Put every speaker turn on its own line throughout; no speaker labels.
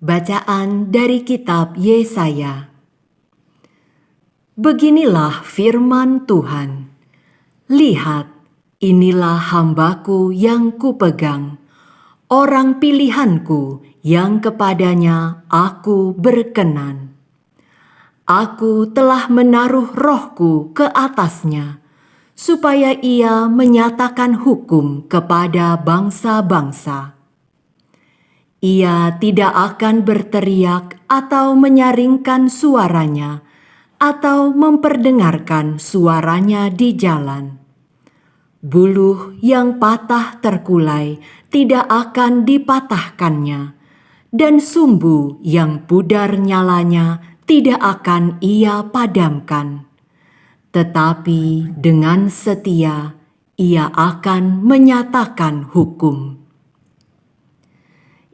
Bacaan dari kitab Yesaya. Beginilah firman Tuhan. Lihat, inilah hambaku yang kupegang, orang pilihanku yang kepadanya aku berkenan. Aku telah menaruh rohku ke atasnya, supaya ia menyatakan hukum kepada bangsa-bangsa. Ia tidak akan berteriak atau menyaringkan suaranya, atau memperdengarkan suaranya di jalan. Buluh yang patah terkulai tidak akan dipatahkannya, dan sumbu yang pudar nyalanya tidak akan ia padamkan. Tetapi dengan setia ia akan menyatakan hukum.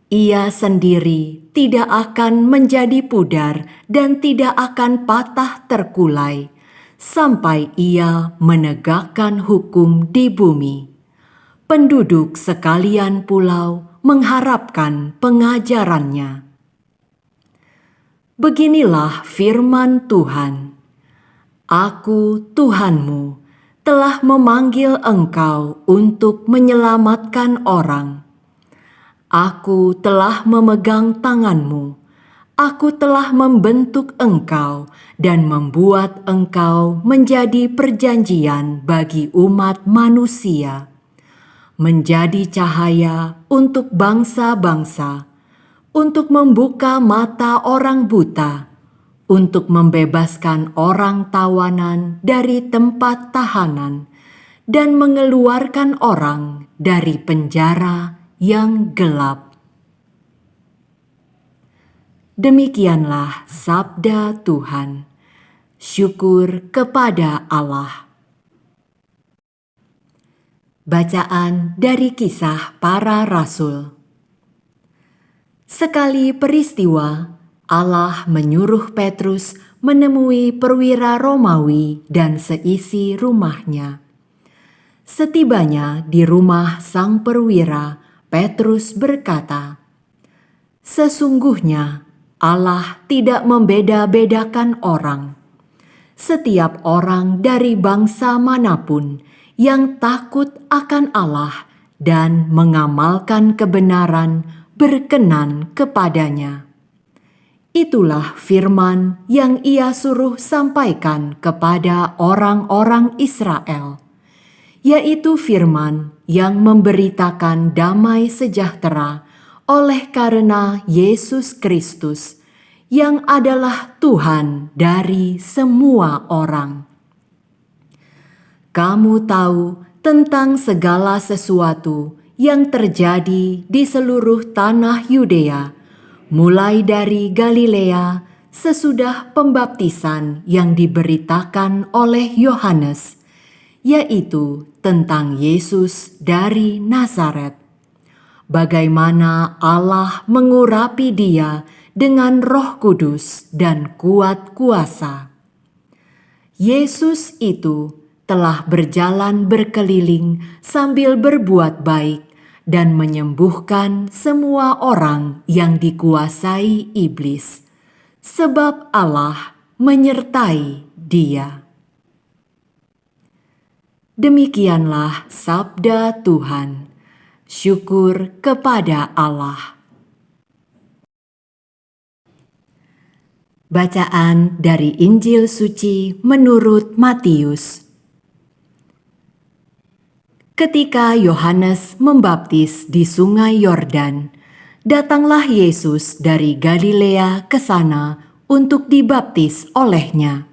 Ia sendiri tidak akan menjadi pudar dan tidak akan patah terkulai, sampai ia menegakkan hukum di bumi. Penduduk sekalian pulau mengharapkan pengajarannya. Beginilah firman Tuhan. Aku, Tuhanmu, telah memanggil engkau untuk menyelamatkan orang. Aku telah memegang tanganmu, aku telah membentuk engkau dan membuat engkau menjadi perjanjian bagi umat manusia, menjadi cahaya untuk bangsa-bangsa, untuk membuka mata orang buta, untuk membebaskan orang tawanan dari tempat tahanan, dan mengeluarkan orang dari penjara yang gelap. Demikianlah sabda Tuhan. Syukur kepada Allah. Bacaan dari Kisah Para Rasul. Sekali peristiwa, Allah menyuruh Petrus menemui perwira Romawi dan seisi rumahnya. Setibanya di rumah sang perwira, Petrus berkata, "Sesungguhnya Allah tidak membeda-bedakan orang. Setiap orang dari bangsa manapun yang takut akan Allah dan mengamalkan kebenaran berkenan kepadanya." Itulah firman yang ia suruh sampaikan kepada orang-orang Israel, yaitu firman yang memberitakan damai sejahtera oleh karena Yesus Kristus, yang adalah Tuhan dari semua orang. Kamu tahu tentang segala sesuatu yang terjadi di seluruh tanah Yudea, mulai dari Galilea sesudah pembaptisan yang diberitakan oleh Yohanes, yaitu tentang Yesus dari Nazaret. Bagaimana Allah mengurapi dia dengan Roh Kudus dan kuat kuasa. Yesus itu telah berjalan berkeliling sambil berbuat baik dan menyembuhkan semua orang yang dikuasai iblis, sebab Allah menyertai dia. Demikianlah sabda Tuhan. Syukur kepada Allah. Bacaan dari Injil Suci menurut Matius. Ketika Yohanes membaptis di Sungai Yordan, datanglah Yesus dari Galilea ke sana untuk dibaptis olehnya.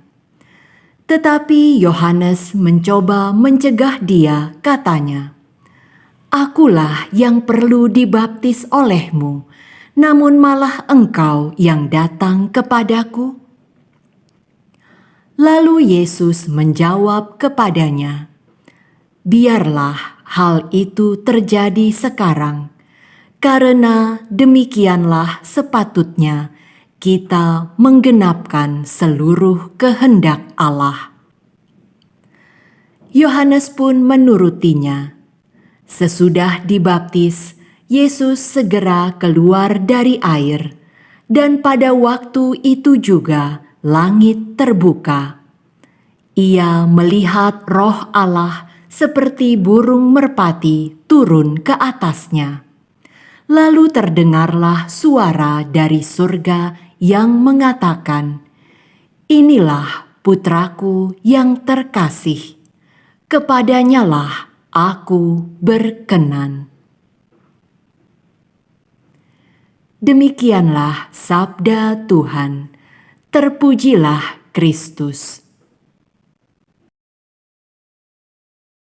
Tetapi Yohanes mencoba mencegah dia, katanya, "Akulah yang perlu dibaptis olehmu, namun malah engkau yang datang kepadaku?" Lalu Yesus menjawab kepadanya, "Biarlah hal itu terjadi sekarang, karena demikianlah sepatutnya kita menggenapkan seluruh kehendak Allah." Yohanes pun menurutinya. Sesudah dibaptis, Yesus segera keluar dari air, Dan pada waktu itu juga langit terbuka. Ia melihat Roh Allah seperti burung merpati turun ke atasnya. Lalu terdengarlah suara dari surga yang mengatakan, "Inilah putraku yang terkasih, kepadanyalah aku berkenan." Demikianlah sabda Tuhan. Terpujilah Kristus.